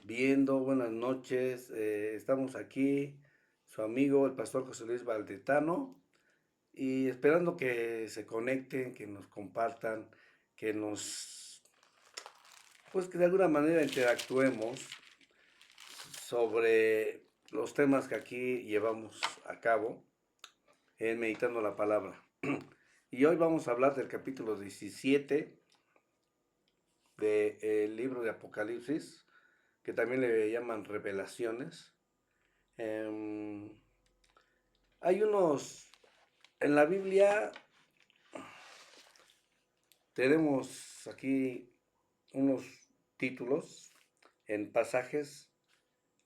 viendo. Buenas noches. Estamos aquí, su amigo, el pastor José Luis Valdetano, y esperando que se conecten, que nos compartan, que pues que de alguna manera interactuemos sobre los temas que aquí llevamos a cabo en Meditando la Palabra. Y hoy vamos a hablar del capítulo 17 del libro de Apocalipsis, que también le llaman Revelaciones. Em, Hay en la Biblia tenemos aquí unos títulos en pasajes,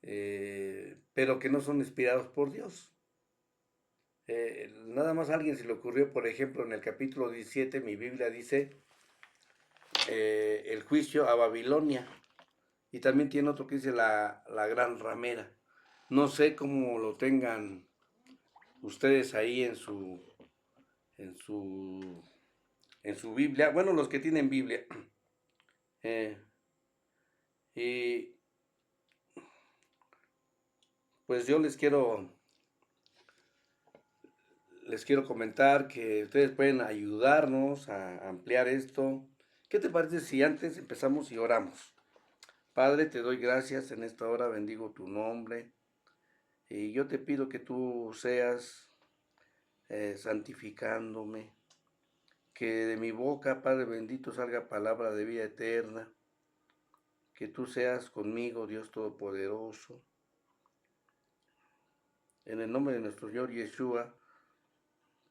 pero que no son inspirados por Dios. Nada más a alguien se le ocurrió, por ejemplo, en el capítulo 17, mi Biblia dice el juicio a Babilonia. Y también tiene otro que dice la gran ramera. No sé cómo lo tengan ustedes ahí en su, en su Biblia. Bueno, los que tienen Biblia. Eh, y pues yo les quiero comentar que ustedes pueden ayudarnos a ampliar esto. ¿Qué te parece si antes empezamos y oramos? Padre, te doy gracias en esta hora, bendigo tu nombre. Y yo te pido que tú seas santificándome, que de mi boca, Padre bendito, salga palabra de vida eterna, que tú seas conmigo, Dios Todopoderoso. En el nombre de nuestro Señor Yeshua,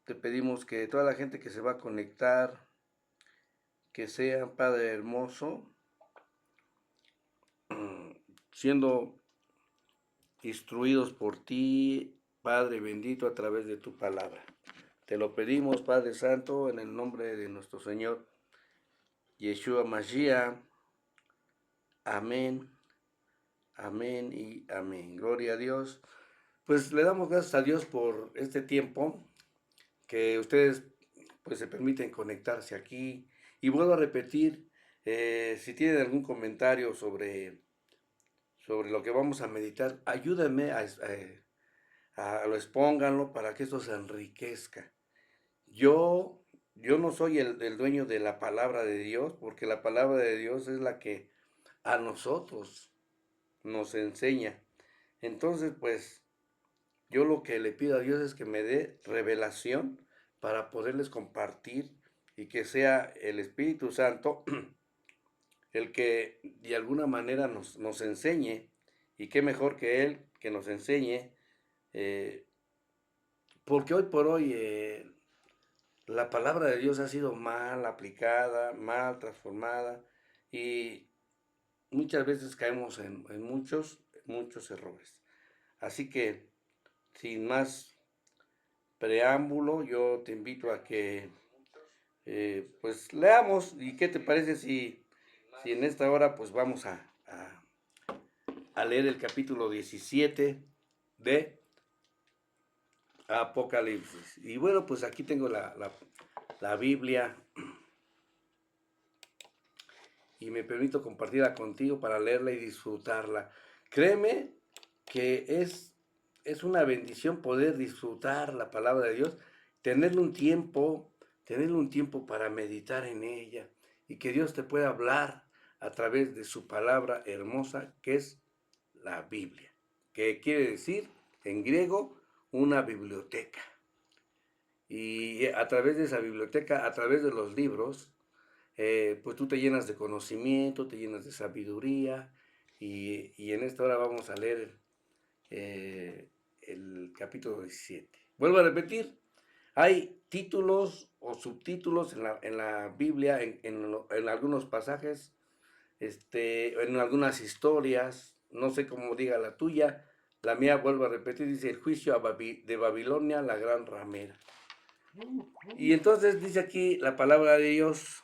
te pedimos que toda la gente que se va a conectar, que sea, Padre hermoso, siendo instruidos por ti, Padre bendito, a través de tu palabra. Te lo pedimos, Padre Santo, en el nombre de nuestro Señor Yeshua Mashiach. Amén, amén y amén. Gloria a Dios. Pues le damos gracias a Dios por este tiempo que ustedes pues se permiten conectarse aquí. Y vuelvo a repetir, si tienen algún comentario sobre lo que vamos a meditar, ayúdenme lo expónganlo para que esto se enriquezca. Yo no soy el dueño de la palabra de Dios, porque la palabra de Dios es la que a nosotros nos enseña. Entonces, pues, yo lo que le pido a Dios es que me dé revelación para poderles compartir y que sea el Espíritu Santo el que de alguna manera nos enseñe, y qué mejor que Él que nos enseñe, eh, porque hoy por hoy la palabra de Dios ha sido mal aplicada, mal transformada, y muchas veces caemos en muchos errores. Así que, sin más preámbulo, yo te invito a que pues leamos. ¿Y qué te parece si en esta hora pues vamos a leer el capítulo 17 de Apocalipsis? Y bueno, pues aquí tengo la Biblia y me permito compartirla contigo para leerla y disfrutarla. Créeme que es una bendición poder disfrutar la palabra de Dios, tenerle un tiempo para meditar en ella, y que Dios te pueda hablar a través de su palabra hermosa, que es la Biblia, que quiere decir en griego una biblioteca. Y a través de esa biblioteca, a través de los libros, pues tú te llenas de conocimiento, te llenas de sabiduría, y en esta hora vamos a leer el capítulo 17. Vuelvo a repetir, hay títulos o subtítulos en la Biblia, en algunos pasajes, en algunas historias, no sé cómo diga la tuya, la mía, vuelvo a repetir, dice el juicio de Babilonia, la gran ramera. Y entonces dice aquí la palabra de Dios: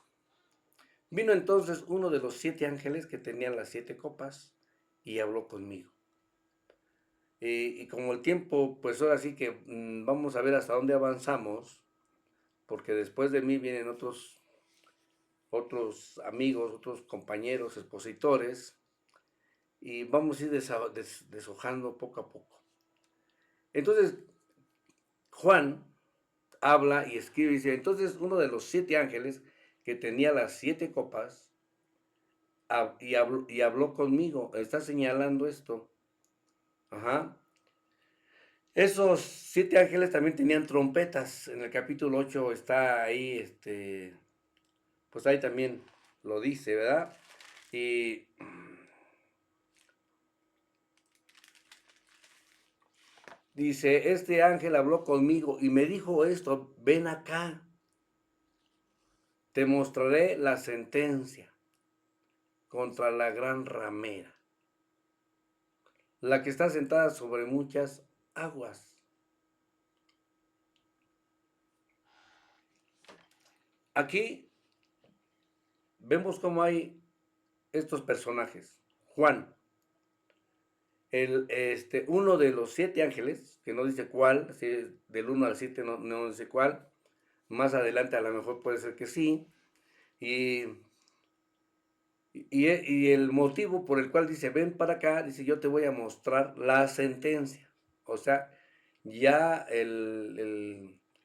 vino entonces uno de los 7 ángeles que tenían las 7 copas y habló conmigo. Y como el tiempo, pues ahora sí que vamos a ver hasta dónde avanzamos, porque después de mí vienen otros amigos, otros compañeros, expositores, y vamos a ir deshojando poco a poco. Entonces, Juan habla y escribe y dice, entonces uno de los 7 ángeles que tenía las 7 copas y habló conmigo, está señalando esto. Ajá. Esos 7 ángeles también tenían trompetas. En el capítulo 8 está ahí, pues ahí también lo dice, ¿verdad? Y dice, este ángel habló conmigo y me dijo esto, ven acá, te mostraré la sentencia contra la gran ramera, la que está sentada sobre muchas aguas. Aquí vemos cómo hay estos personajes. Juan, uno de los 7 ángeles, que no dice cuál, si del 1 al 7 no dice cuál, más adelante a lo mejor puede ser que sí, y, y el motivo por el cual dice, ven para acá, dice, yo te voy a mostrar la sentencia. O sea, ya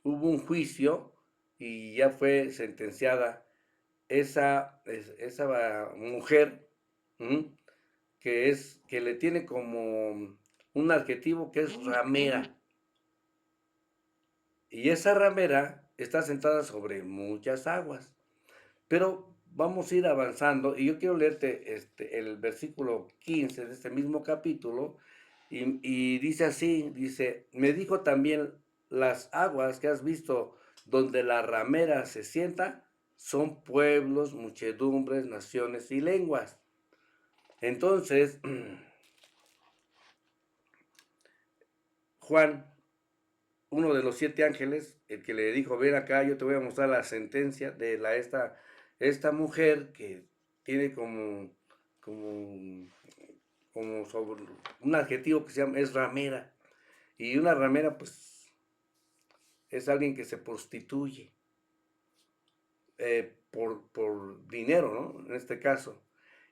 hubo un juicio y ya fue sentenciada esa mujer, ¿m? Que le tiene como un adjetivo que es ramera. Y esa ramera está sentada sobre muchas aguas. Pero vamos a ir avanzando y yo quiero leerte el versículo 15 de este mismo capítulo y dice así, dice, me dijo también, las aguas que has visto donde la ramera se sienta son pueblos, muchedumbres, naciones y lenguas. Entonces, Juan, uno de los 7 ángeles, el que le dijo, ven acá, yo te voy a mostrar la sentencia de esta mujer que tiene como, como sobre un adjetivo que se llama, es ramera. Y una ramera, pues, es alguien que se prostituye por dinero, ¿no? En este caso.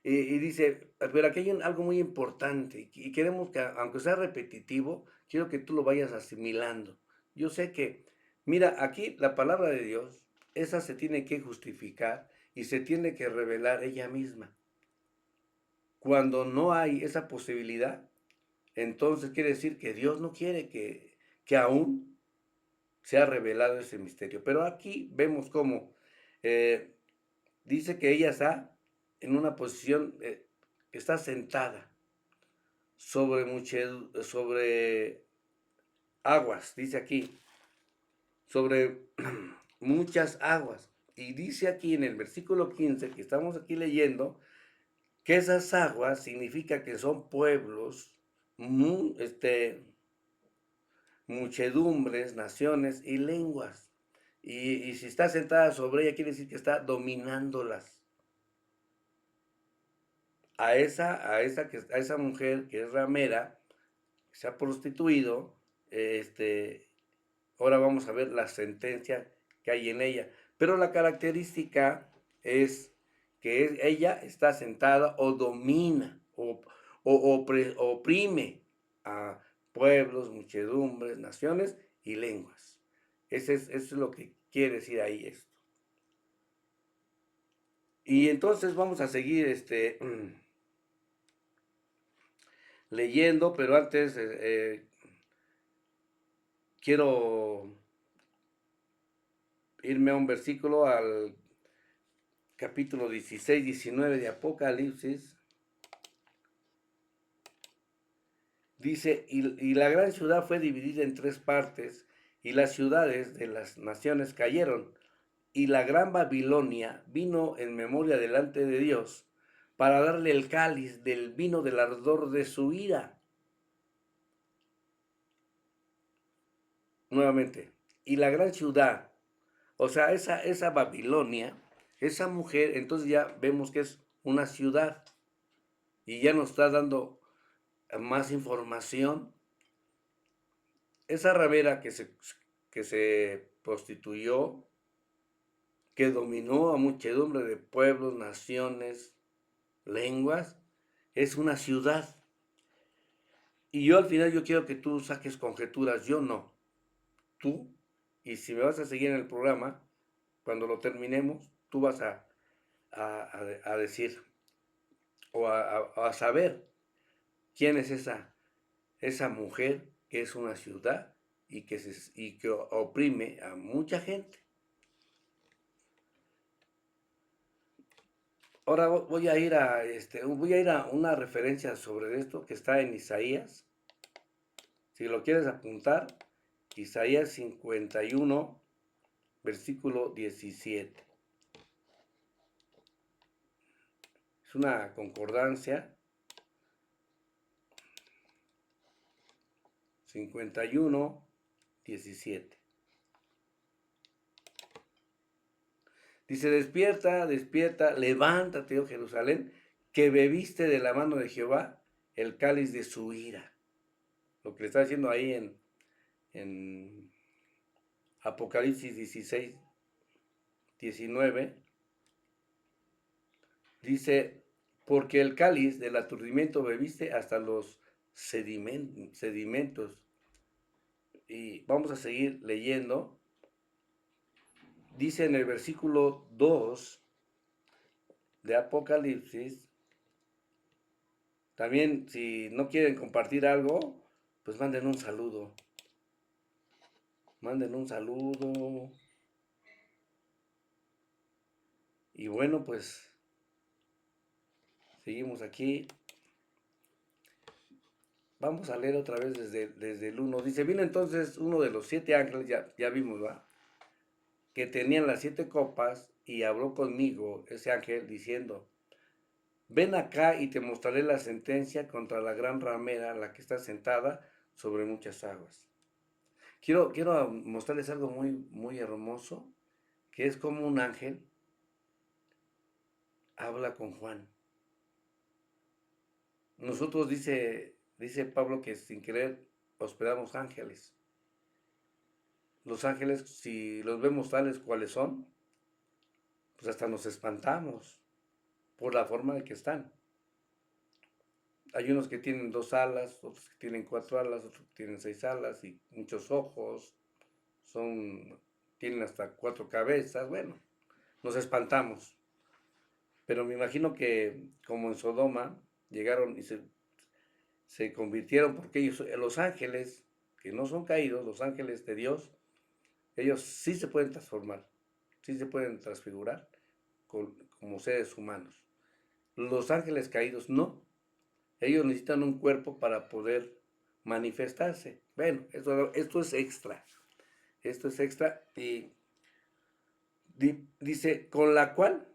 Y dice, pero aquí hay algo muy importante y queremos que, aunque sea repetitivo, quiero que tú lo vayas asimilando. Yo sé que, mira, aquí la palabra de Dios, esa se tiene que justificar y se tiene que revelar ella misma. Cuando no hay esa posibilidad, entonces quiere decir que Dios no quiere que aún sea revelado ese misterio. Pero aquí vemos cómo eh, dice que ella está en una posición, está sentada sobre aguas, dice aquí, sobre muchas aguas. Y dice aquí en el versículo 15 que estamos aquí leyendo, que esas aguas significa que son pueblos, muchedumbres, naciones y lenguas. Y si está sentada sobre ella, quiere decir que está dominándolas. A esa mujer que es ramera, que se ha prostituido, ahora vamos a ver la sentencia que hay en ella. Pero la característica es que ella está sentada o domina oprime a pueblos, muchedumbres, naciones y lenguas. Eso es lo que quiere decir ahí esto. Y entonces vamos a seguir leyendo, pero antes quiero irme a un versículo, al capítulo 16, 19 de Apocalipsis. Dice, y la gran ciudad fue dividida en 3 partes, y las ciudades de las naciones cayeron, y la gran Babilonia vino en memoria delante de Dios, para darle el cáliz del vino del ardor de su ira. Nuevamente, y la gran ciudad, o sea, esa Babilonia, esa mujer, entonces ya vemos que es una ciudad, y ya nos está dando más información. Esa ramera que se prostituyó, que dominó a muchedumbre de pueblos, naciones, lenguas, es una ciudad. Y yo al final yo quiero que tú saques conjeturas, yo no, tú. Y si me vas a seguir en el programa, cuando lo terminemos, tú vas a decir o a saber quién es esa mujer que es una ciudad y que oprime a mucha gente. Ahora voy a ir a una referencia sobre esto que está en Isaías. Si lo quieres apuntar, Isaías 51, versículo 17. Es una concordancia. 51, 17. Dice, despierta, despierta, levántate, oh Jerusalén, que bebiste de la mano de Jehová el cáliz de su ira. Lo que le está diciendo ahí en Apocalipsis 16, 19, dice, porque el cáliz del aturdimiento bebiste hasta los sedimentos. Y vamos a seguir leyendo. Dice en el versículo 2 de Apocalipsis, también si no quieren compartir algo, pues manden un saludo. Manden un saludo. Y bueno, pues seguimos aquí. Vamos a leer otra vez desde el 1. Dice, vino entonces uno de los 7 ángeles, ya vimos, ¿va? Que tenían las 7 copas, y habló conmigo ese ángel diciendo, ven acá y te mostraré la sentencia contra la gran ramera, la que está sentada sobre muchas aguas. Quiero mostrarles algo muy, muy hermoso, que es como un ángel habla con Juan. Nosotros, dice Pablo, que sin querer hospedamos ángeles. Los ángeles, si los vemos tales cuales son, pues hasta nos espantamos por la forma de que están. Hay unos que tienen 2 alas, otros que tienen 4 alas, otros que tienen 6 alas y muchos ojos, tienen hasta 4 cabezas, bueno, nos espantamos. Pero me imagino que como en Sodoma llegaron y se convirtieron, porque ellos, los ángeles, que no son caídos, los ángeles de Dios, ellos sí se pueden transformar, sí se pueden transfigurar como seres humanos. Los ángeles caídos no, ellos necesitan un cuerpo para poder manifestarse. Bueno, esto es extra, y dice, con la cual,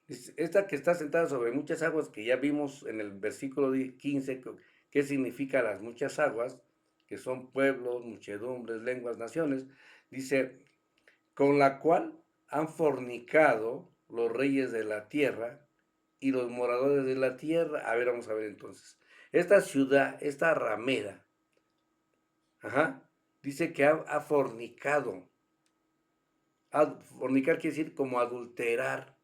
esta que está sentada sobre muchas aguas, que ya vimos en el versículo 15, qué significa las muchas aguas, que son pueblos, muchedumbres, lenguas, naciones, dice, con la cual han fornicado los reyes de la tierra y los moradores de la tierra. A ver, vamos a ver entonces. Esta ciudad, esta ramera, dice que ha fornicado. Fornicar quiere decir como adulterar.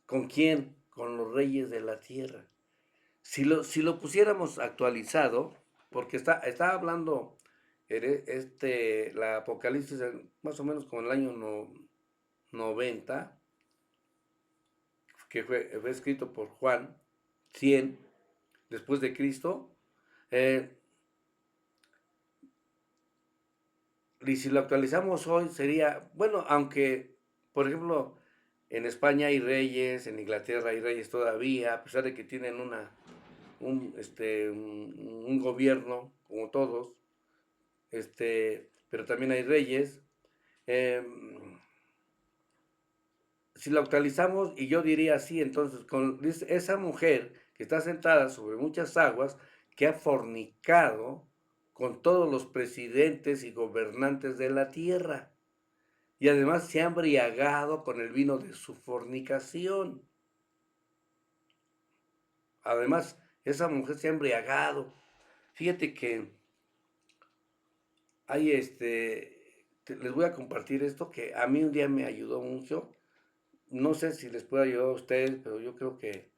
¿Con quién? Con los reyes de la tierra. Si lo pusiéramos actualizado, porque está hablando la Apocalipsis más o menos como en el año 90, que fue escrito por Juan, 100 después de Cristo. Y si lo actualizamos hoy sería, bueno, aunque, por ejemplo, en España hay reyes, en Inglaterra hay reyes todavía, a pesar de que tienen un gobierno, como todos, pero también hay reyes. Eh, si lo actualizamos, y yo diría así, entonces, con esa mujer que está sentada sobre muchas aguas, que ha fornicado con todos los presidentes y gobernantes de la tierra, y además se ha embriagado con el vino de su fornicación. Además, esa mujer se ha embriagado. Fíjate que hay les voy a compartir esto que a mí un día me ayudó mucho. No sé si les puede ayudar a ustedes, pero yo creo que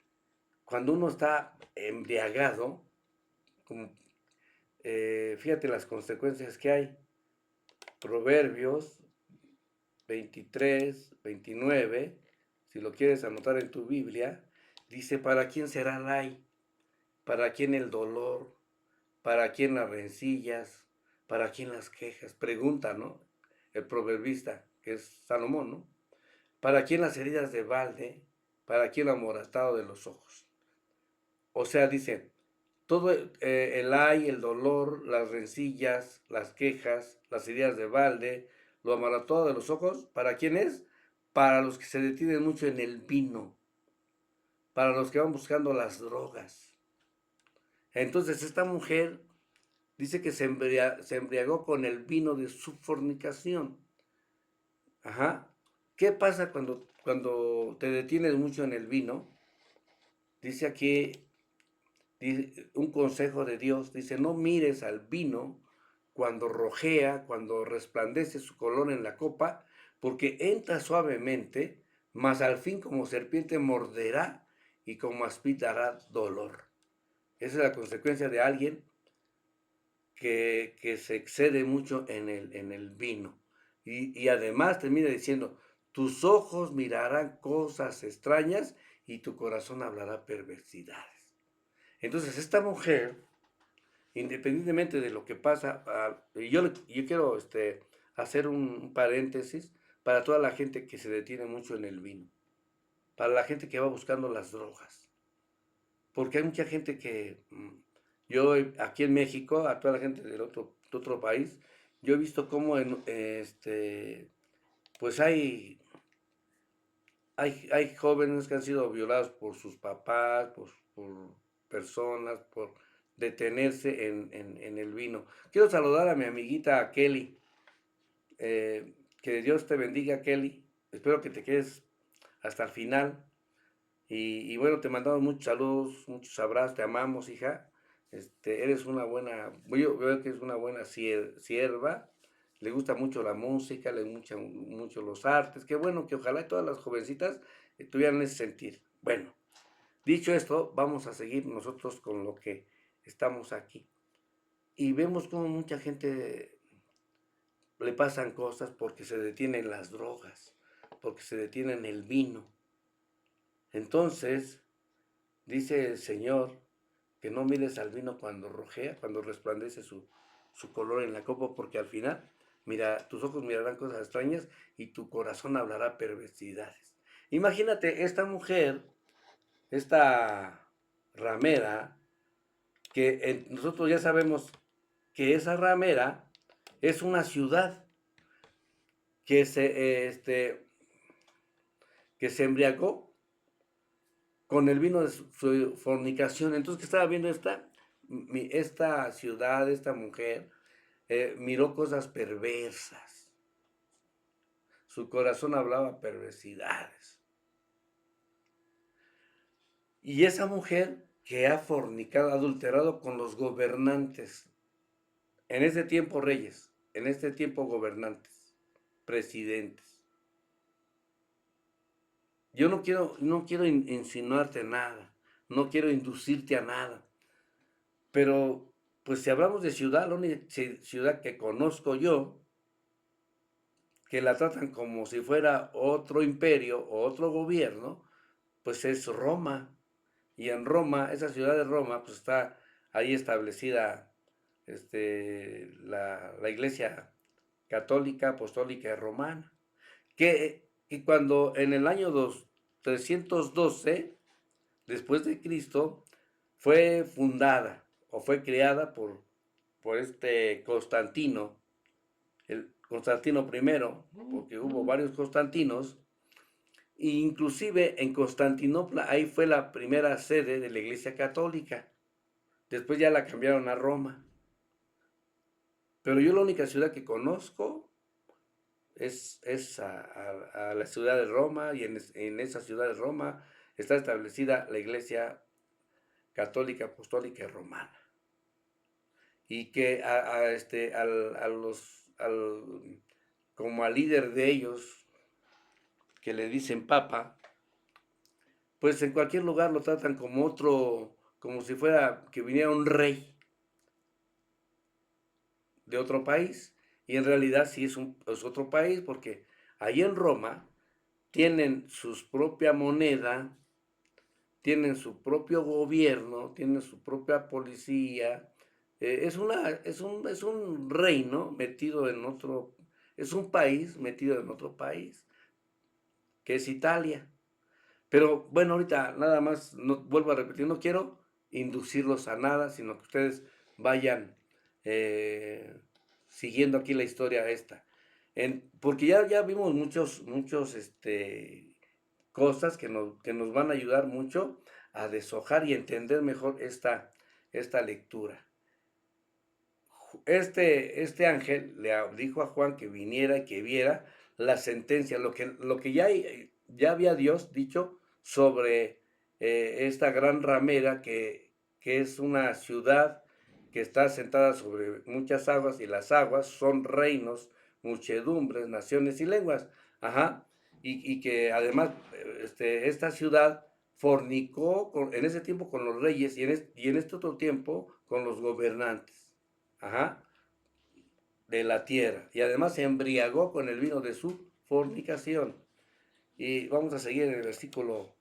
cuando uno está embriagado, como, fíjate las consecuencias que hay. Proverbios 23, 29, si lo quieres anotar en tu Biblia, dice, ¿para quién será el ay? ¿Para quién el dolor? ¿Para quién las rencillas? ¿Para quién las quejas? Pregunta, ¿no? El proverbista, que es Salomón, ¿no? ¿Para quién las heridas de balde? ¿Para quién el amoratado de los ojos? O sea, dice, todo el ay, el dolor, las rencillas, las quejas, las heridas de balde, lo amoratado de los ojos, ¿para quién es? Para los que se detienen mucho en el vino, para los que van buscando las drogas. Entonces esta mujer dice que se embriagó con el vino de su fornicación. Ajá. ¿Qué pasa cuando te detienes mucho en el vino? Dice aquí un consejo de Dios, dice, no mires al vino cuando rojea, cuando resplandece su color en la copa, porque entra suavemente, mas al fin como serpiente morderá y como aspid dará dolor. Esa es la consecuencia de alguien que se excede mucho en el vino. Y además termina diciendo, tus ojos mirarán cosas extrañas y tu corazón hablará perversidades. Entonces esta mujer, independientemente de lo que pasa, yo quiero hacer un paréntesis para toda la gente que se detiene mucho en el vino, para la gente que va buscando las drogas, porque hay mucha gente que, yo aquí en México, a toda la gente de otro país, yo he visto cómo pues hay jóvenes que han sido violados por sus papás, por personas, por detenerse en el vino. Quiero saludar a mi amiguita Kelly. Que Dios te bendiga, Kelly. Espero que te quedes hasta el final. Y bueno, te mandamos muchos saludos, muchos abrazos, te amamos, hija. Eres una buena, yo veo que es una buena sierva, le gusta mucho la música, le gusta mucho los artes. Qué bueno que ojalá todas las jovencitas tuvieran ese sentir. Bueno, dicho esto, vamos a seguir nosotros con lo que estamos aquí. Y vemos como mucha gente le pasan cosas porque se detienen las drogas, porque se detienen el vino. Entonces, dice el Señor que no mires al vino cuando rojea, cuando resplandece su color en la copa, porque al final, mira, tus ojos mirarán cosas extrañas y tu corazón hablará perversidades. Imagínate esta mujer, esta ramera, que nosotros ya sabemos que esa ramera es una ciudad que que se embriagó con el vino de su fornicación. Entonces, ¿qué estaba viendo esta ciudad, esta mujer? Miró cosas perversas. Su corazón hablaba perversidades. Y esa mujer que ha fornicado, adulterado con los gobernantes, en este tiempo reyes, en este tiempo gobernantes, presidentes. Yo no quiero insinuarte nada, no quiero inducirte a nada, pero pues si hablamos de ciudad, la única ciudad que conozco yo, que la tratan como si fuera otro imperio o otro gobierno, pues es Roma. Y en Roma, esa ciudad de Roma, pues está ahí establecida la iglesia católica, apostólica y romana. Que cuando en el año 312 después de Cristo, fue fundada o fue creada por Constantino, el Constantino primero, porque hubo varios Constantinos, e inclusive en Constantinopla, ahí fue la primera sede de la Iglesia Católica. Después ya la cambiaron a Roma. Pero yo la única ciudad que conozco es a la ciudad de Roma, y en esa ciudad de Roma está establecida la Iglesia Católica, Apostólica y Romana. Y que como al líder de ellos, que le dicen Papa, pues en cualquier lugar lo tratan como otro, como si fuera que viniera un rey de otro país, y en realidad sí es otro país, porque ahí en Roma tienen su propia moneda, tienen su propio gobierno, tienen su propia policía. Es un reino metido en otro, es un país metido en otro país, que es Italia. Pero bueno, ahorita nada más, no, vuelvo a repetir, no quiero inducirlos a nada, sino que ustedes vayan eh, siguiendo aquí la historia esta. Porque ya vimos muchos cosas que nos van a ayudar mucho a deshojar y entender mejor esta lectura. Este ángel le dijo a Juan que viniera y que viera la sentencia, lo que ya había Dios dicho sobre esta gran ramera que es una ciudad que está sentada sobre muchas aguas, y las aguas son reinos, muchedumbres, naciones y lenguas. Ajá. Y que además esta ciudad fornicó en ese tiempo con los reyes, y en este otro tiempo con los gobernantes. Ajá, de la tierra. Y además se embriagó con el vino de su fornicación. Y vamos a seguir en el versículo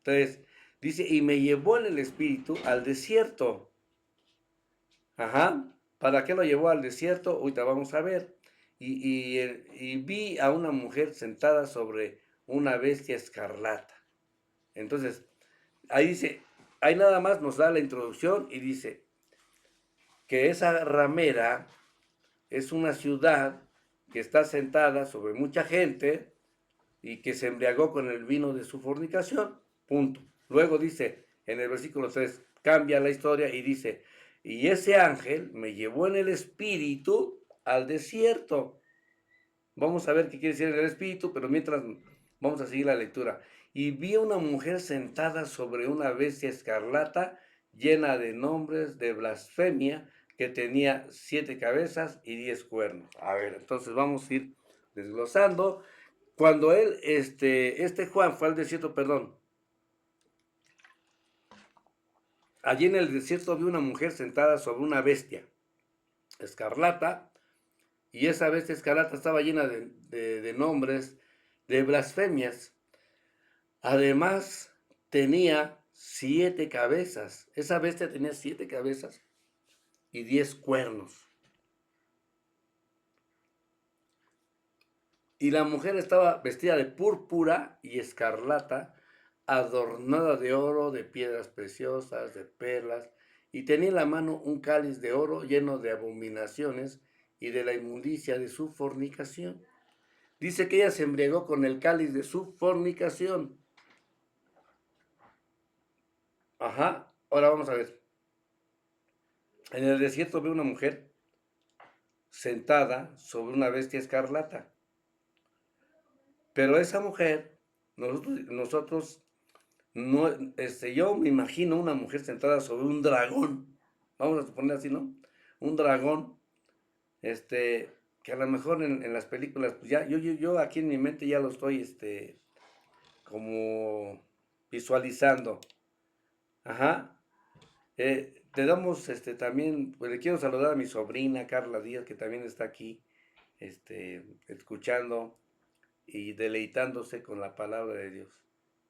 3. Dice, y me llevó en el espíritu al desierto. Ajá. ¿Para qué lo llevó al desierto? Ahorita vamos a ver. Y vi a una mujer sentada sobre una bestia escarlata. Entonces, ahí dice, ahí nada más nos da la introducción y dice que esa ramera es una ciudad que está sentada sobre mucha gente y que se embriagó con el vino de su fornicación. Punto. Luego dice, en el versículo 3, cambia la historia y dice, y ese ángel me llevó en el espíritu al desierto. Vamos a ver qué quiere decir en el espíritu, pero mientras vamos a seguir la lectura. Y vi a una mujer sentada sobre una bestia escarlata llena de nombres de blasfemia, que tenía 7 cabezas y 10 cuernos. A ver, entonces vamos a ir desglosando. Cuando este Juan fue al desierto, perdón, allí en el desierto vi una mujer sentada sobre una bestia escarlata, y esa bestia escarlata estaba llena de nombres, de blasfemias. Además, tenía 7 cabezas. Esa bestia tenía 7 cabezas y 10 cuernos. Y la mujer estaba vestida de púrpura y escarlata, adornada de oro, de piedras preciosas, de perlas, y tenía en la mano un cáliz de oro lleno de abominaciones y de la inmundicia de su fornicación. Dice que ella se embriagó con el cáliz de su fornicación. Ajá, ahora vamos a ver. En el desierto ve una mujer sentada sobre una bestia escarlata. Pero esa mujer, nosotros no, yo me imagino una mujer sentada sobre un dragón. Vamos a suponer así, ¿no? Un dragón, que a lo mejor en las películas, pues ya, yo aquí en mi mente ya lo estoy, como visualizando. Ajá. Te damos, también, pues le quiero saludar a mi sobrina Carla Díaz, que también está aquí, escuchando y deleitándose con la palabra de Dios.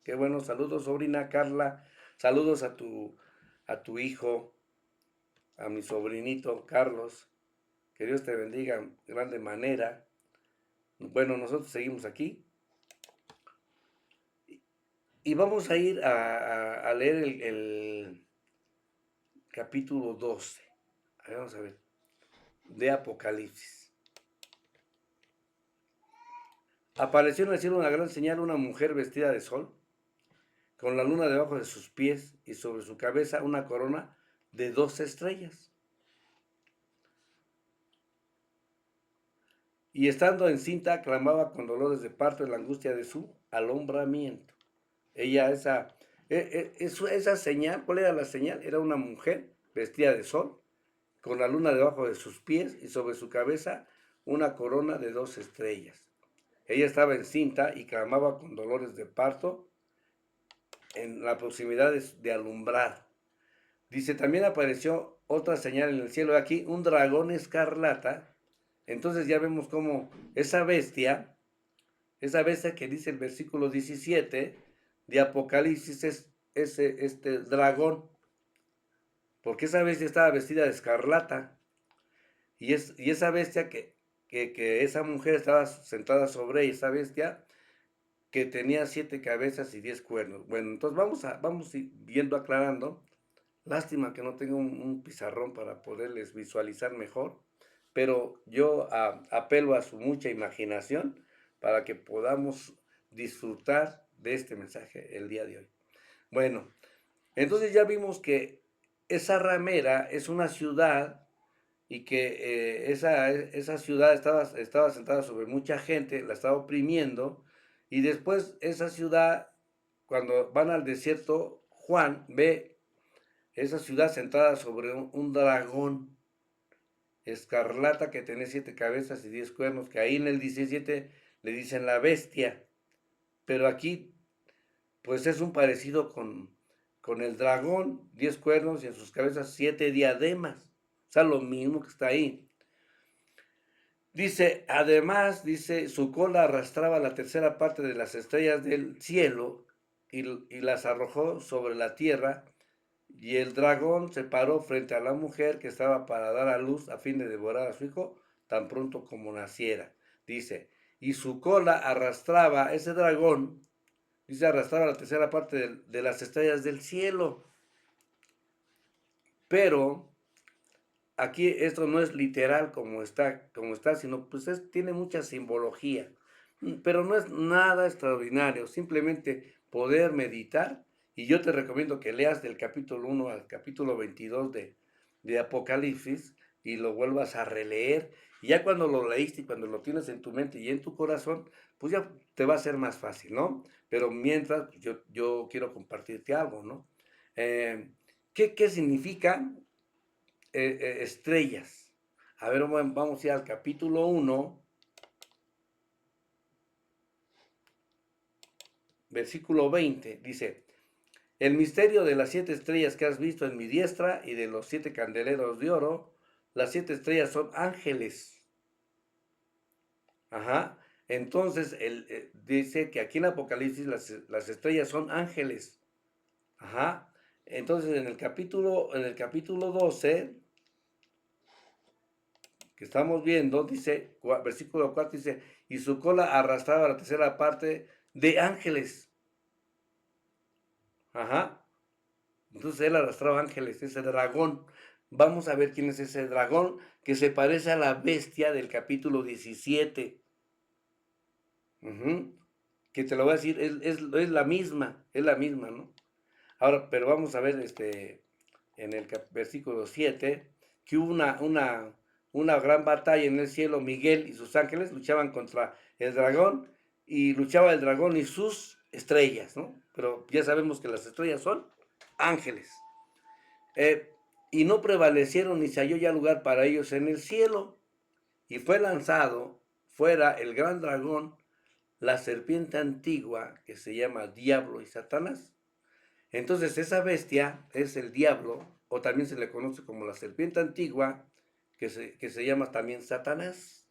Qué bueno, saludos sobrina Carla, saludos a tu hijo, a mi sobrinito Carlos, que Dios te bendiga de grande manera. Bueno, nosotros seguimos aquí y vamos a ir a leer el capítulo 12. Vamos a ver, de Apocalipsis. Apareció en el cielo una gran señal, una mujer vestida de sol, con la luna debajo de sus pies y sobre su cabeza una corona de 12 estrellas. Y estando encinta, clamaba con dolores de parto en la angustia de su alumbramiento. Ella, esa señal, ¿cuál era la señal? Era una mujer vestida de sol, con la luna debajo de sus pies y sobre su cabeza una corona de 12 estrellas. Ella estaba encinta y clamaba con dolores de parto en la proximidad de alumbrar. Dice, también apareció otra señal en el cielo, aquí un dragón escarlata. Entonces ya vemos cómo esa bestia que dice el versículo 17 de Apocalipsis es este dragón, porque esa bestia estaba vestida de escarlata, y esa bestia que esa mujer estaba sentada sobre ella, esa bestia que tenía 7 cabezas y 10 cuernos. Bueno, entonces vamos viendo, aclarando. Lástima que no tengo un pizarrón para poderles visualizar mejor, pero yo apelo a su mucha imaginación para que podamos disfrutar de este mensaje el día de hoy. Bueno, entonces ya vimos que esa ramera es una ciudad y que esa ciudad estaba sentada sobre mucha gente, la estaba oprimiendo, y después esa ciudad, cuando van al desierto, Juan ve esa ciudad sentada sobre un dragón escarlata que tiene 7 cabezas y 10 cuernos, que ahí en el 17 le dicen la bestia, pero aquí pues es un parecido con el dragón, 10 cuernos y en sus cabezas 7 diademas, o sea, lo mismo que está ahí. Dice, además, dice, su cola arrastraba la tercera parte de las estrellas del cielo y las arrojó sobre la tierra, y el dragón se paró frente a la mujer que estaba para dar a luz a fin de devorar a su hijo tan pronto como naciera. Dice, y su cola arrastraba, ese dragón, dice, arrastraba la tercera parte de las estrellas del cielo. Pero aquí esto no es literal como está, sino pues tiene mucha simbología. Pero no es nada extraordinario, simplemente poder meditar. Y yo te recomiendo que leas del capítulo 1 al capítulo 22 de Apocalipsis y lo vuelvas a releer. Y ya cuando lo leíste y cuando lo tienes en tu mente y en tu corazón, pues ya te va a ser más fácil, ¿no? Pero mientras, yo quiero compartirte algo, ¿no? ¿Qué significa estrellas? A ver, vamos a ir al capítulo 1, versículo 20. Dice, el misterio de las 7 estrellas que has visto en mi diestra y de los 7 candeleros de oro. Las 7 estrellas son ángeles. Ajá. Entonces, dice que aquí en Apocalipsis las estrellas son ángeles. Ajá. Entonces, en el capítulo 12, que estamos viendo, dice, versículo 4, dice, y su cola arrastraba la tercera parte de ángeles. Ajá. Entonces él arrastraba ángeles, ese dragón. Vamos a ver quién es ese dragón que se parece a la bestia del capítulo 17. Ujú. Que te lo voy a decir, es la misma, ¿no? Ahora, pero vamos a ver en el versículo 7 que hubo una gran batalla en el cielo. Miguel y sus ángeles luchaban contra el dragón, y luchaba el dragón y sus estrellas, ¿no? Pero ya sabemos que las estrellas son ángeles. Eh, y no prevalecieron ni se halló ya lugar para ellos en el cielo. Y fue lanzado fuera el gran dragón, la serpiente antigua, que se llama Diablo y Satanás. Entonces esa bestia es el diablo, o también se le conoce como la serpiente antigua, que se llama también Satanás.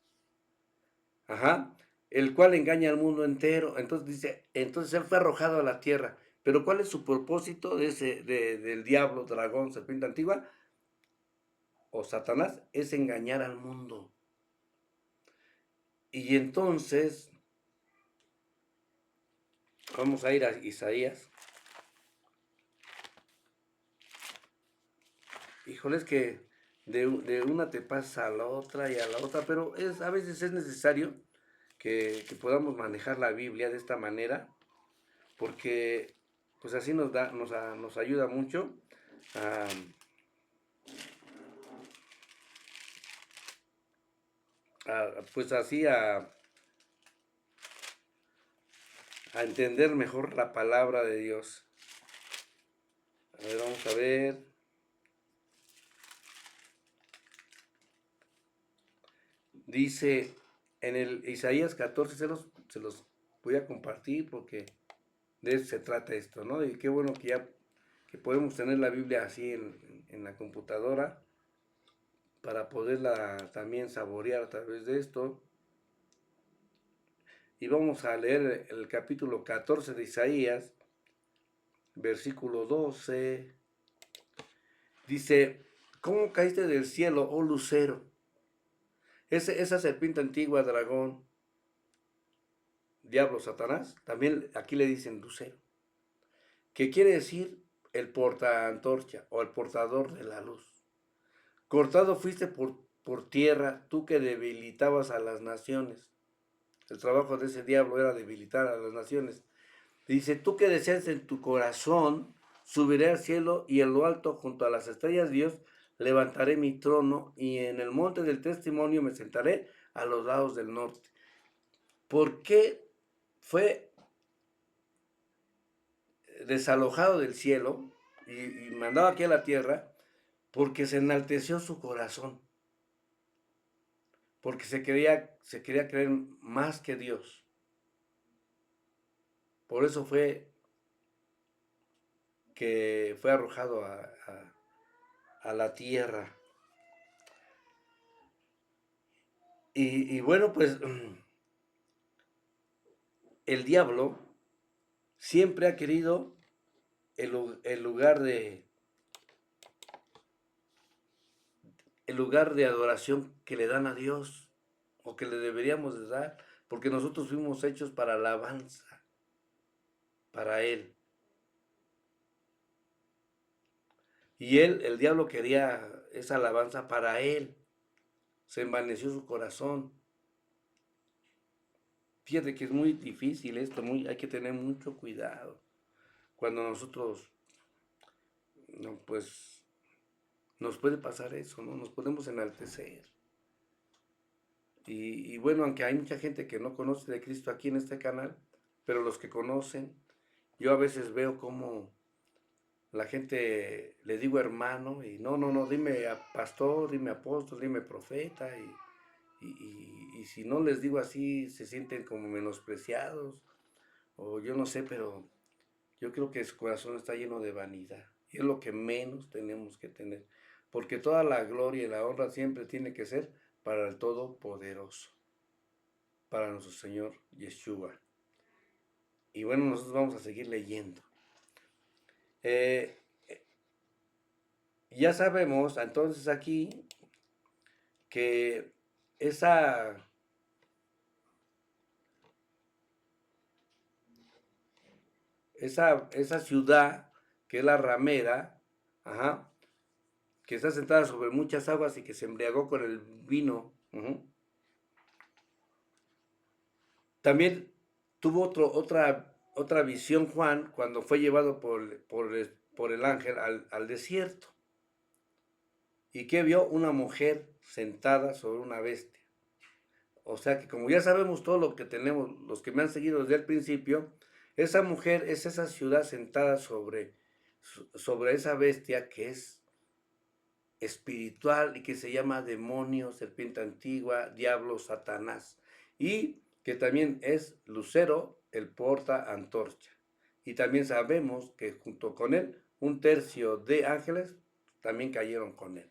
Ajá. El cual engaña al mundo entero. Entonces dice, entonces él fue arrojado a la tierra. Pero ¿cuál es su propósito del diablo, dragón, serpiente antigua o Satanás? Es engañar al mundo. Y entonces vamos a ir a Isaías. Híjole, es que de una te pasa a la otra y a la otra, pero a veces es necesario que podamos manejar la Biblia de esta manera, porque pues así nos ayuda mucho a, pues así a entender mejor la palabra de Dios. A ver, vamos a ver. Dice en el Isaías 14, se los voy a compartir porque de eso se trata esto, ¿no? Y qué bueno que ya que podemos tener la Biblia así en la computadora para poderla también saborear a través de esto. Y vamos a leer el capítulo 14 de Isaías, versículo 12. Dice, ¿cómo caíste del cielo, oh lucero? Esa serpiente antigua, dragón, diablo, Satanás, también aquí le dicen lucero, que quiere decir el portaantorcha o el portador de la luz. Cortado fuiste por tierra, tú que debilitabas a las naciones. El trabajo de ese diablo era debilitar a las naciones. Dice, tú que deseas en tu corazón, subiré al cielo y en lo alto, junto a las estrellas de Dios, levantaré mi trono y en el monte del testimonio me sentaré a los lados del norte. ¿Por qué fue desalojado del cielo y mandado aquí a la tierra? Porque se enalteció su corazón, porque se quería creer más que Dios. Por eso fue que fue arrojado a la tierra. Y bueno, pues el diablo siempre ha querido el lugar de adoración que le dan a Dios o que le deberíamos de dar, porque nosotros fuimos hechos para alabanza, para Él. Y el diablo quería esa alabanza para Él. Se envaneció su corazón. Fíjate que es muy difícil esto, hay que tener mucho cuidado. Cuando nosotros, no, pues, nos puede pasar eso, ¿no? Nos podemos enaltecer. Y bueno, aunque hay mucha gente que no conoce de Cristo aquí en este canal, pero los que conocen, yo a veces veo como la gente le digo hermano y no, dime a pastor, dime apóstol, dime profeta y si no les digo así se sienten como menospreciados o yo no sé, pero yo creo que su corazón está lleno de vanidad y es lo que menos tenemos que tener, porque toda la gloria y la honra siempre tiene que ser para el Todopoderoso, para nuestro Señor Yeshua. Y bueno, nosotros vamos a seguir leyendo. Eh, ya sabemos entonces aquí que esa, esa ciudad que es la ramera, ajá, que está sentada sobre muchas aguas y que se embriagó con el vino, también tuvo otra visión Juan cuando fue llevado por el ángel al desierto. ¿Y qué vio? Una mujer sentada sobre una bestia. O sea que como ya sabemos todo lo que tenemos, los que me han seguido desde el principio, esa mujer es esa ciudad sentada sobre esa bestia que es espiritual y que se llama demonio, serpiente antigua, diablo, Satanás. Y que también es Lucero, el porta antorcha. Y también sabemos que junto con él, un tercio de ángeles también cayeron con él.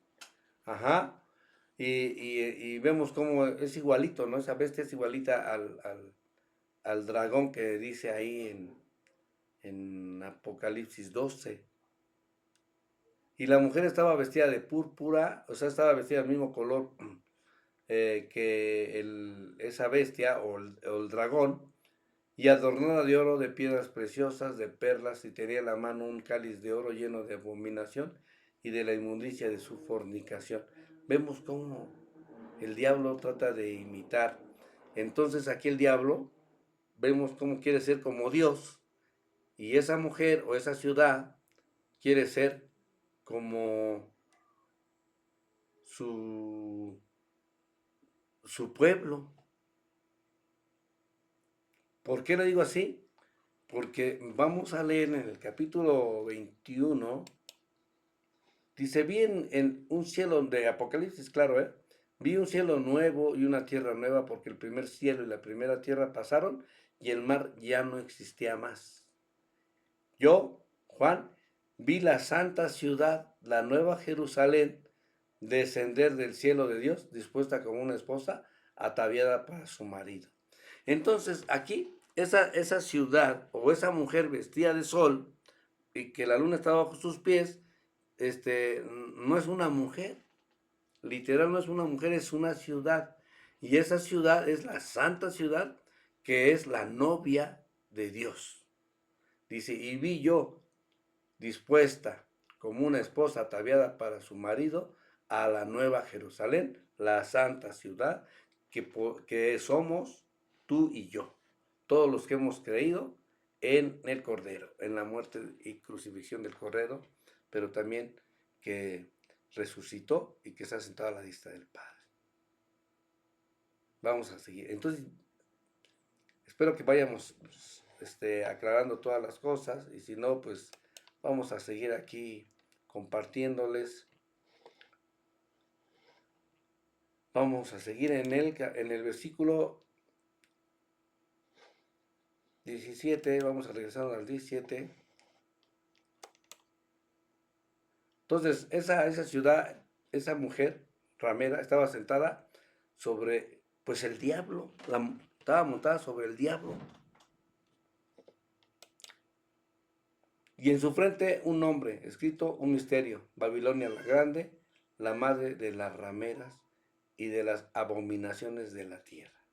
Ajá. Y vemos cómo es igualito, ¿no? Esa bestia es igualita al dragón que dice ahí en Apocalipsis 12. Y la mujer estaba vestida de púrpura, o sea, estaba vestida del mismo color que esa bestia o el dragón, y adornada de oro, de piedras preciosas, de perlas, y tenía en la mano un cáliz de oro lleno de abominación y de la inmundicia de su fornicación. Vemos cómo el diablo trata de imitar. Entonces aquí el diablo, vemos cómo quiere ser como Dios, y esa mujer o esa ciudad quiere ser como su, su pueblo. ¿Por qué lo digo así? Porque vamos a leer en el capítulo 21, dice, vi en un cielo de Apocalipsis, claro, vi un cielo nuevo y una tierra nueva, porque el primer cielo y la primera tierra pasaron y el mar ya no existía más. yo, Juan, vi la santa ciudad, la nueva Jerusalén, descender del cielo de Dios, dispuesta como una esposa ataviada para su marido. Entonces, aquí, esa ciudad o esa mujer vestida de sol y que la luna estaba bajo sus pies, no es una mujer, literal no es una mujer, es una ciudad. Y esa ciudad es la santa ciudad que es la novia de Dios. Dice, y vi yo dispuesta como una esposa ataviada para su marido a la nueva Jerusalén, la santa ciudad que somos tú y yo, todos los que hemos creído en el Cordero, en la muerte y crucifixión del Cordero, pero también que resucitó y que está sentado a la diestra del Padre. Vamos a seguir. Entonces, espero que vayamos aclarando todas las cosas y si no, pues vamos a seguir aquí compartiéndoles. Vamos a seguir en el versículo 17, vamos a regresar al 17. Entonces, esa ciudad, esa mujer ramera estaba sentada sobre, pues el diablo, estaba montada sobre el diablo. Y en su frente un nombre, escrito un misterio, Babilonia la Grande, la madre de las rameras y de las abominaciones de la tierra.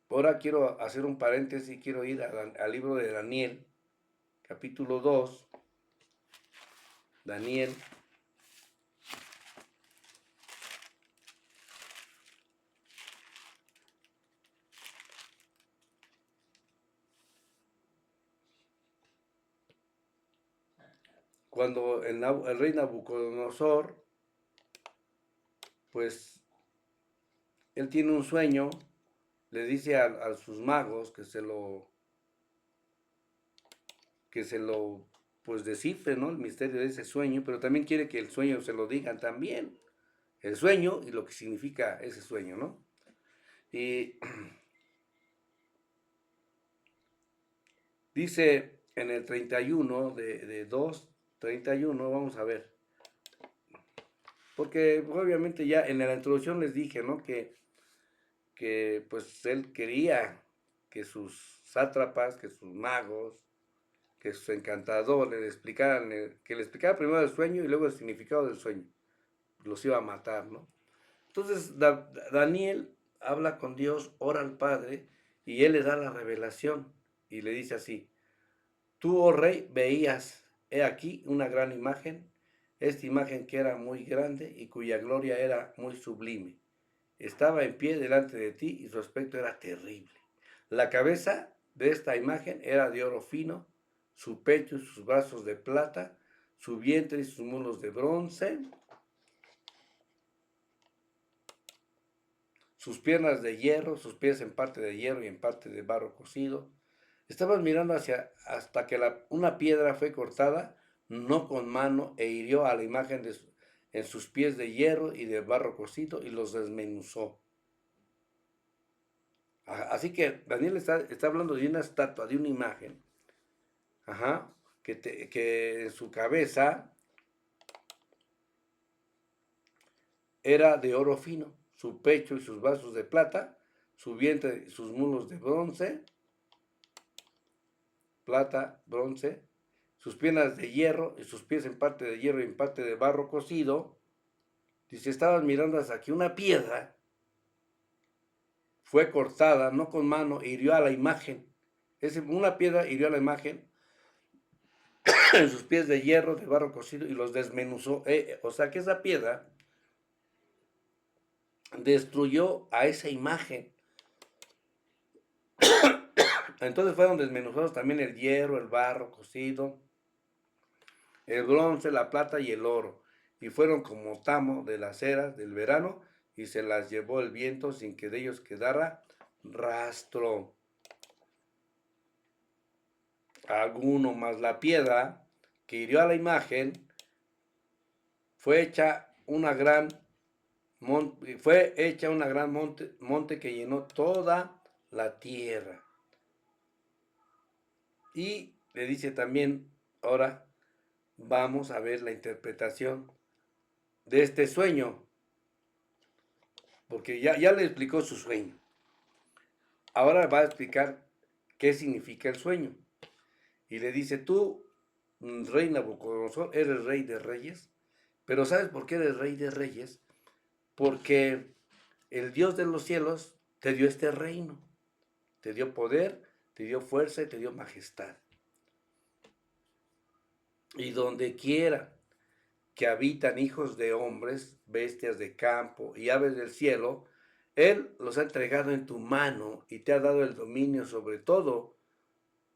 Ahora quiero hacer un paréntesis, quiero ir al libro de Daniel, capítulo 2, Daniel. Cuando el rey Nabucodonosor, pues, él tiene un sueño, le dice a sus magos que se lo, pues, descifre, ¿no? El misterio de ese sueño, pero también quiere que el sueño se lo digan también. El sueño y lo que significa ese sueño, ¿no? Y dice en el 31 de 2:31, vamos a ver. Porque obviamente ya en la introducción les dije, ¿no? Que pues él quería que sus sátrapas, que sus magos, que sus encantadores le explicaran, que le explicara primero el sueño y luego el significado del sueño. Los iba a matar, ¿no? Entonces Daniel habla con Dios, ora al Padre y él le da la revelación y le dice así: tú, oh rey, veías, he aquí, una gran imagen, esta imagen que era muy grande y cuya gloria era muy sublime. Estaba en pie delante de ti y su aspecto era terrible. La cabeza de esta imagen era de oro fino, su pecho y sus brazos de plata, su vientre y sus muslos de bronce, sus piernas de hierro, sus pies en parte de hierro y en parte de barro cocido. Estabas mirando hasta que una piedra fue cortada, no con mano, e hirió a la imagen en sus pies de hierro y de barro cocido y los desmenuzó. Así que Daniel está hablando de una estatua, de una imagen, que en su cabeza era de oro fino, su pecho y sus brazos de plata, su vientre y sus muslos de bronce, plata, bronce, sus piernas de hierro y sus pies en parte de hierro y en parte de barro cocido. Dice, estaban mirando hasta que una piedra fue cortada, no con mano, e hirió a la imagen. Una piedra hirió a la imagen en sus pies de hierro, de barro cocido, y los desmenuzó. O sea que esa piedra destruyó a esa imagen. Entonces fueron desmenuzados también el hierro, el barro cocido, el bronce, la plata y el oro. Y fueron como tamo de las eras del verano, y se las llevó el viento sin que de ellos quedara rastro alguno. Más la piedra que hirió a la imagen fue hecha una gran monte que llenó toda la tierra. Y le dice también, ahora vamos a ver la interpretación de este sueño, porque ya le explicó su sueño. Ahora va a explicar qué significa el sueño. Y le dice, tú, rey Nabucodonosor, eres rey de reyes, pero ¿sabes por qué eres rey de reyes? Porque el Dios de los cielos te dio este reino, te dio poder, te dio fuerza y te dio majestad. Y donde quiera que habitan hijos de hombres, bestias de campo y aves del cielo, Él los ha entregado en tu mano y te ha dado el dominio sobre todo.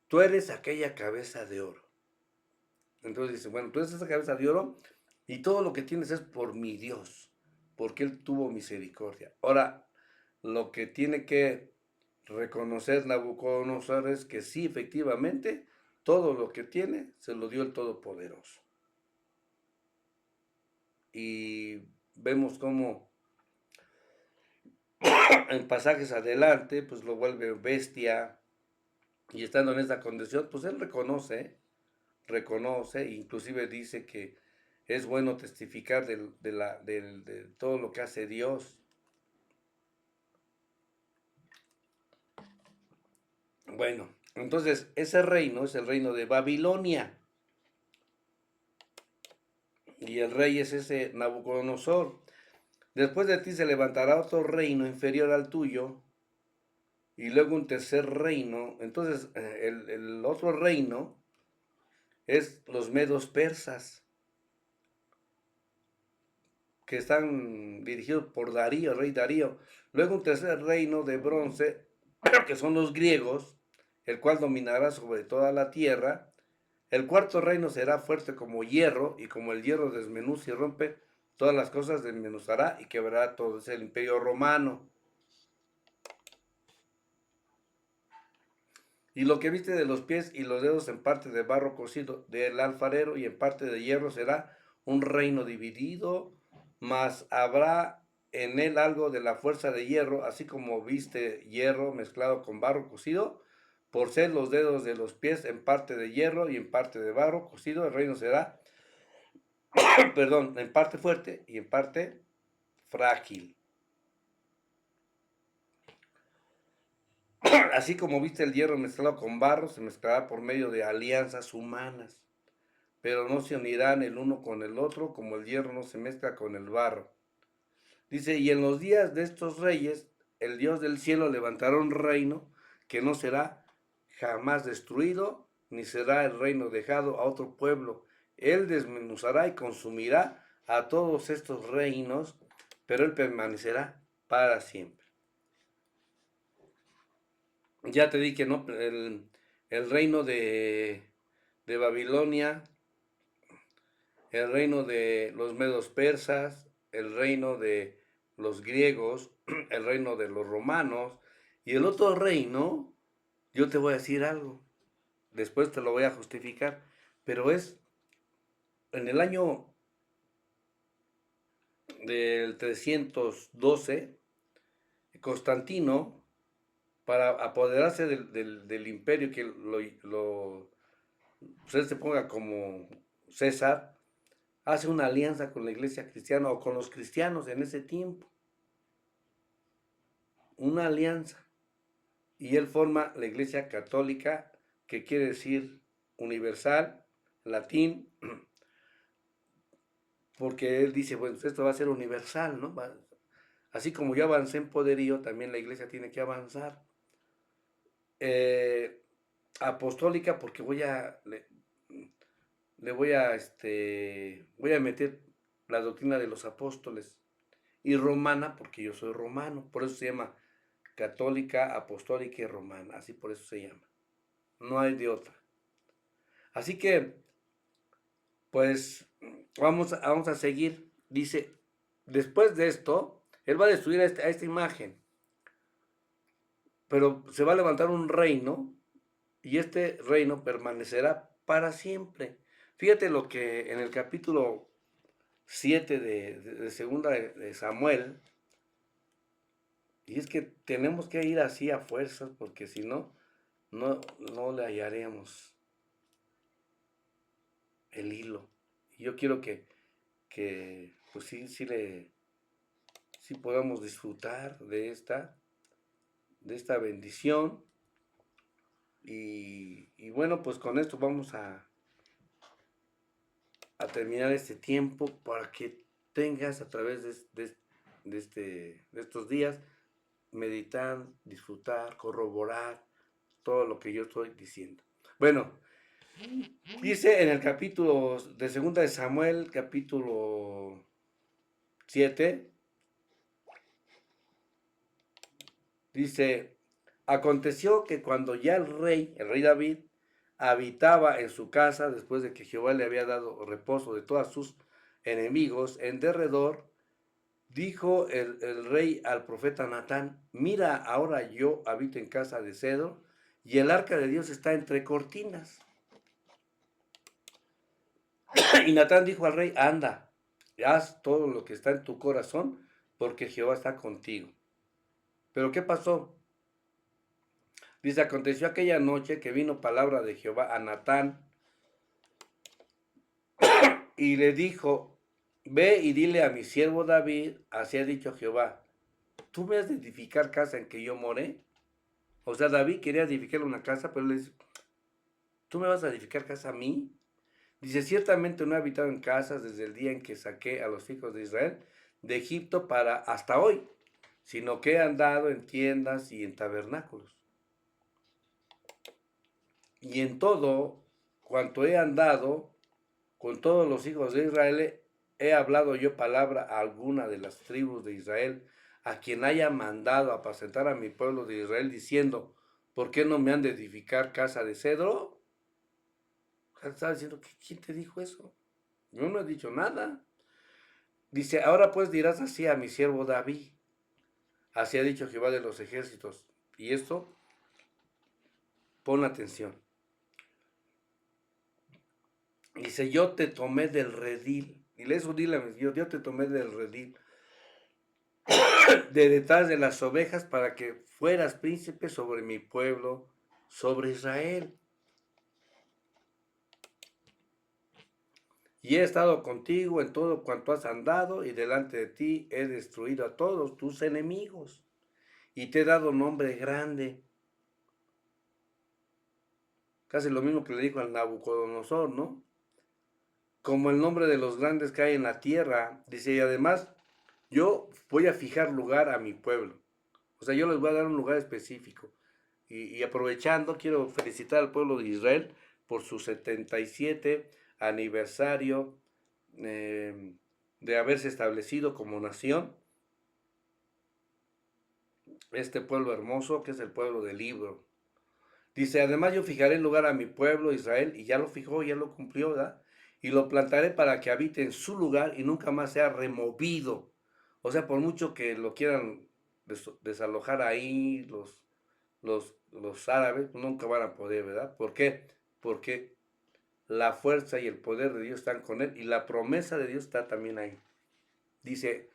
Tú eres aquella cabeza de oro. Entonces dice, bueno, tú eres esa cabeza de oro y todo lo que tienes es por mi Dios, porque Él tuvo misericordia. Ahora, lo que tiene que reconocer Nabucodonosor es que sí, efectivamente, todo lo que tiene se lo dio el Todopoderoso. Y vemos cómo en pasajes adelante, pues lo vuelve bestia, y estando en esta condición, pues él reconoce, inclusive dice que es bueno testificar de todo lo que hace Dios. Bueno, entonces ese reino es el reino de Babilonia, y el rey es ese Nabucodonosor. Después de ti se levantará otro reino inferior al tuyo, y luego un tercer reino. Entonces, el otro reino es los medos persas, que están dirigidos por Darío, el rey Darío. Luego un tercer reino de bronce, que son los griegos, el cual dominará sobre toda la tierra. El cuarto reino será fuerte como hierro, y como el hierro desmenuza y rompe todas las cosas, desmenuzará y quebrará todo. Es el imperio romano. Y lo que viste de los pies y los dedos en parte de barro cocido del alfarero y en parte de hierro será un reino dividido, mas habrá en él algo de la fuerza de hierro, así como viste hierro mezclado con barro cocido, por ser los dedos de los pies en parte de hierro y en parte de barro cocido, el reino será, perdón, en parte fuerte y en parte frágil. Así como viste el hierro mezclado con barro, se mezclará por medio de alianzas humanas, pero no se unirán el uno con el otro, como el hierro no se mezcla con el barro. Dice, y en los días de estos reyes, el Dios del cielo levantará un reino que no será jamás destruido, ni será el reino dejado a otro pueblo. Él desmenuzará y consumirá a todos estos reinos, pero él permanecerá para siempre. Ya te di que no, el reino de Babilonia, el reino de los medos persas, el reino de los griegos, el reino de los romanos, y el otro reino, yo te voy a decir algo, después te lo voy a justificar, pero es en el año del 312, Constantino, para apoderarse del imperio, que usted se ponga como César, hace una alianza con la iglesia cristiana o con los cristianos en ese tiempo, una alianza, y él forma la iglesia católica, que quiere decir universal, latín, porque él dice, bueno, esto va a ser universal, ¿no? Así como yo avancé en poderío, también la iglesia tiene que avanzar. Eh, Apostólica, porque le voy a meter la doctrina de los apóstoles, y romana, porque yo soy romano, por eso se llama católica, apostólica y romana, así por eso se llama, no hay de otra. Así que, pues, vamos a seguir. Dice, después de esto, él va a destruir a esta imagen, pero se va a levantar un reino, y este reino permanecerá para siempre. Fíjate lo que en el capítulo 7 de segunda de Samuel, y es que tenemos que ir así a fuerzas, porque si no, no le hallaremos el hilo. Y yo quiero que pues sí podamos disfrutar de esta bendición. Y bueno, pues con esto vamos a terminar este tiempo para que tengas a través de estos días meditar, disfrutar, corroborar todo lo que yo estoy diciendo. Bueno, dice en el capítulo de Segunda de Samuel, capítulo 7, dice, aconteció que cuando ya el rey David, habitaba en su casa después de que Jehová le había dado reposo de todos sus enemigos en derredor, dijo el rey al profeta Natán, mira, ahora yo habito en casa de cedro y el arca de Dios está entre cortinas. Y Natán dijo al rey, anda, haz todo lo que está en tu corazón, porque Jehová está contigo. Pero ¿qué pasó? Dice, aconteció aquella noche que vino palabra de Jehová a Natán y le dijo, ve y dile a mi siervo David, así ha dicho Jehová, ¿tú me has de edificar casa en que yo moré? O sea, David quería edificarle una casa, pero le dice, ¿tú me vas a edificar casa a mí? Dice, ciertamente no he habitado en casas desde el día en que saqué a los hijos de Israel de Egipto para hasta hoy, sino que he andado en tiendas y en tabernáculos. Y en todo cuanto he andado con todos los hijos de Israel, he hablado yo palabra a alguna de las tribus de Israel, a quien haya mandado apacentar a mi pueblo de Israel, diciendo, ¿por qué no me han de edificar casa de cedro? Estaba diciendo, ¿quién te dijo eso? Yo no he dicho nada. Dice, ahora pues dirás así a mi siervo David, así ha dicho Jehová de los ejércitos. Y esto, pon atención. Dice, yo te tomé del redil. Y le dile a mi Dios, yo te tomé del redil, de detrás de las ovejas, para que fueras príncipe sobre mi pueblo, sobre Israel. Y he estado contigo en todo cuanto has andado, y delante de ti he destruido a todos tus enemigos, y te he dado nombre grande. Casi lo mismo que le dijo al Nabucodonosor, ¿no? Como el nombre de los grandes que hay en la tierra. Dice, y además, yo voy a fijar lugar a mi pueblo. O sea, yo les voy a dar un lugar específico. Y aprovechando, quiero felicitar al pueblo de Israel por su 77 aniversario de haberse establecido como nación. Este pueblo hermoso que es el pueblo del libro. Dice, además yo fijaré lugar a mi pueblo Israel, y ya lo fijó, ya lo cumplió, ¿verdad? Y lo plantaré para que habite en su lugar y nunca más sea removido. O sea, por mucho que lo quieran desalojar ahí los árabes, nunca van a poder, ¿verdad? ¿Por qué? Porque la fuerza y el poder de Dios están con él y la promesa de Dios está también ahí. Dice,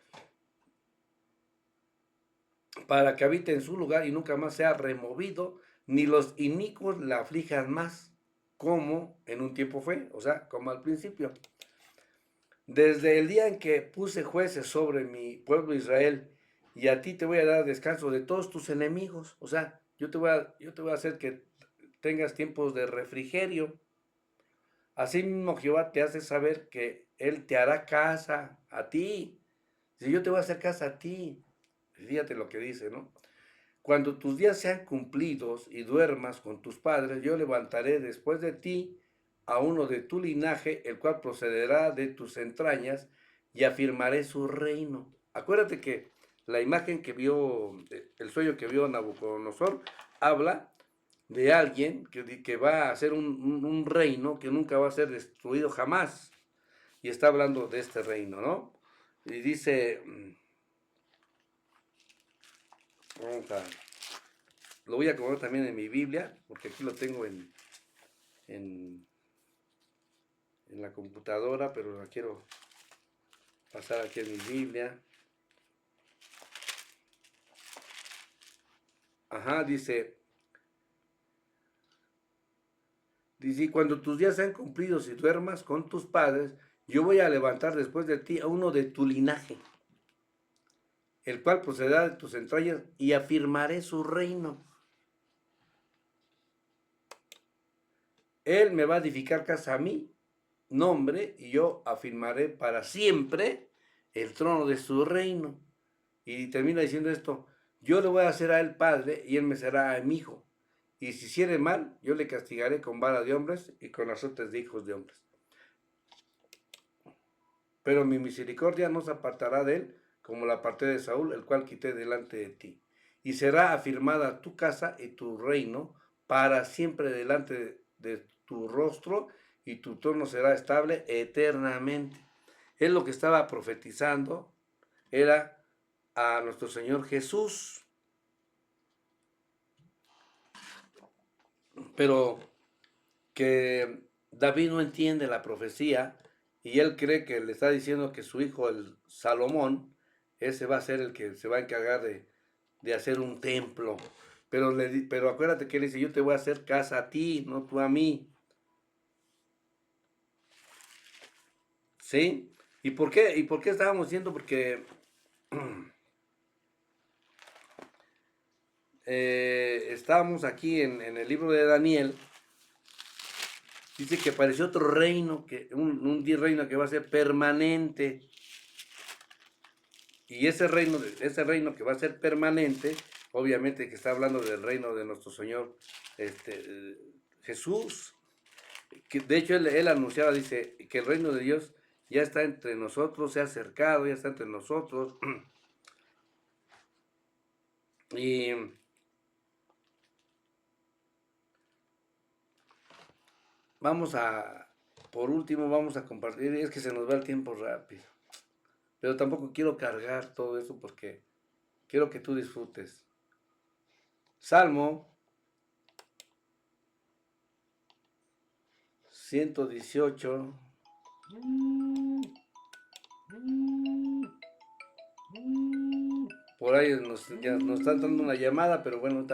para que habite en su lugar y nunca más sea removido, ni los inicuos la aflijan más, como en un tiempo fue, o sea, como al principio. Desde el día en que puse jueces sobre mi pueblo Israel, y a ti te voy a dar descanso de todos tus enemigos, o sea, yo te voy a hacer que tengas tiempos de refrigerio. Asimismo Jehová te hace saber que Él te hará casa a ti. Si yo te voy a hacer casa a ti, fíjate lo que dice, ¿no? Cuando tus días sean cumplidos y duermas con tus padres, yo levantaré después de ti a uno de tu linaje, el cual procederá de tus entrañas, y afirmaré su reino. Acuérdate que la imagen que vio, el sueño que vio Nabucodonosor, habla de alguien que va a ser un reino que nunca va a ser destruido jamás. Y está hablando de este reino, ¿no? Y dice, lo voy a acomodar también en mi Biblia, porque aquí lo tengo en, en la computadora, pero la quiero pasar aquí en mi Biblia. Ajá, dice, Dice, cuando tus días sean cumplidos y duermas con tus padres, yo voy a levantar después de ti a uno de tu linaje, el cual procederá de tus entrañas y afirmaré su reino. Él me va a edificar casa a mí, nombre, y yo afirmaré para siempre el trono de su reino. Y termina diciendo esto, yo le voy a hacer a él padre y él me será a mi hijo. Y si hiciere mal, yo le castigaré con vara de hombres y con azotes de hijos de hombres. Pero mi misericordia no se apartará de él, como la aparté de Saúl, el cual quité delante de ti. Y será afirmada tu casa y tu reino para siempre delante de tu rostro, y tu trono será estable eternamente. Él lo que estaba profetizando era a nuestro Señor Jesús. Pero que David no entiende la profecía y él cree que le está diciendo que su hijo, el Salomón, ese va a ser el que se va a encargar de hacer un templo. Pero acuérdate que él dice, yo te voy a hacer casa a ti, no tú a mí. ¿Sí? ¿Y por qué? ¿Y por qué estábamos diciendo? Porque estábamos aquí en el libro de Daniel. Dice que apareció otro reino, un reino que va a ser permanente. Y ese reino que va a ser permanente, obviamente que está hablando del reino de nuestro Señor Jesús. Que de hecho él anunciaba, dice, que el reino de Dios ya está entre nosotros, se ha acercado, ya está entre nosotros. Y por último, vamos a compartir, es que se nos va el tiempo rápido. Pero tampoco quiero cargar todo eso porque quiero que tú disfrutes. Salmo 118. Por ahí ya nos están dando una llamada, pero bueno,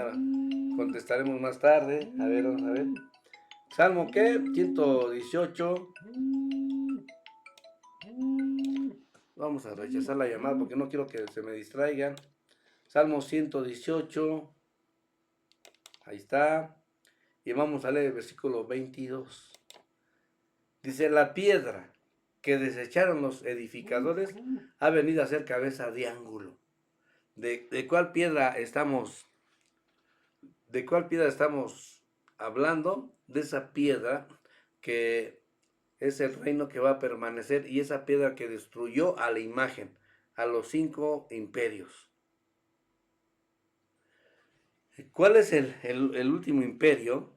contestaremos más tarde. A ver, vamos a ver. Salmo, ¿qué? 118. Vamos a rechazar la llamada porque no quiero que se me distraigan. Salmo 118. Ahí está. Y vamos a leer el versículo 22. Dice, la piedra que desecharon los edificadores ha venido a ser cabeza de ángulo. ¿De cuál piedra estamos? ¿De cuál piedra estamos hablando? De esa piedra que es el reino que va a permanecer y esa piedra que destruyó a la imagen, a los 5 imperios. ¿Cuál es el último imperio?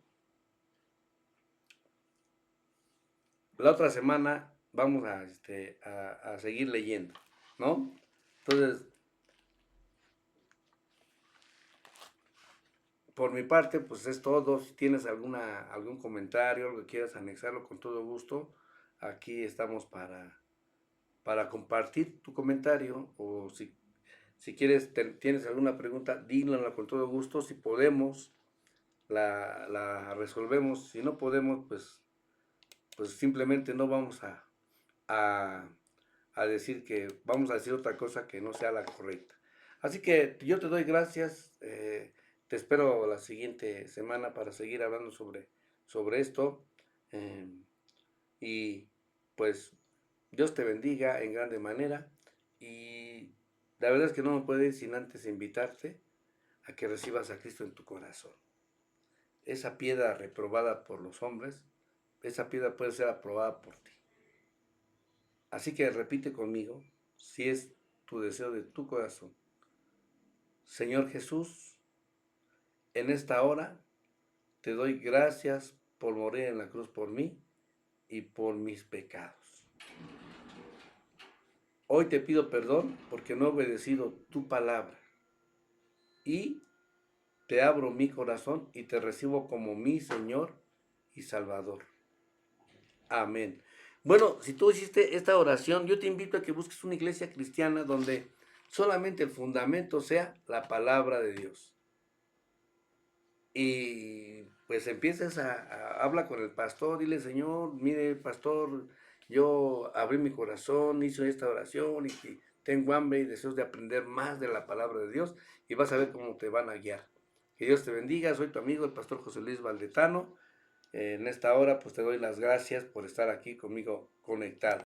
La otra semana vamos a seguir leyendo, ¿no? Entonces, por mi parte, pues es todo. Si tienes algún comentario, algo que quieras anexarlo, con todo gusto, aquí estamos para compartir tu comentario. O si quieres, tienes alguna pregunta, díganla con todo gusto. Si podemos, la resolvemos. Si no podemos, pues simplemente no vamos a decir vamos a decir otra cosa que no sea la correcta. Así que yo te doy gracias. Te espero la siguiente semana para seguir hablando sobre esto. Y pues Dios te bendiga en grande manera. Y la verdad es que no me puedo ir sin antes invitarte a que recibas a Cristo en tu corazón. Esa piedra reprobada por los hombres, esa piedra puede ser aprobada por ti. Así que repite conmigo, si es tu deseo de tu corazón. Señor Jesús, en esta hora te doy gracias por morir en la cruz por mí y por mis pecados. Hoy te pido perdón porque no he obedecido tu palabra y te abro mi corazón y te recibo como mi Señor y Salvador. Amén. Bueno, si tú hiciste esta oración, yo te invito a que busques una iglesia cristiana donde solamente el fundamento sea la palabra de Dios. Y pues empieces habla con el pastor, dile, Señor, mire, pastor, yo abrí mi corazón, hice esta oración y tengo hambre y deseos de aprender más de la palabra de Dios y vas a ver cómo te van a guiar. Que Dios te bendiga, soy tu amigo, el pastor José Luis Valdetano. En esta hora, pues te doy las gracias por estar aquí conmigo conectado.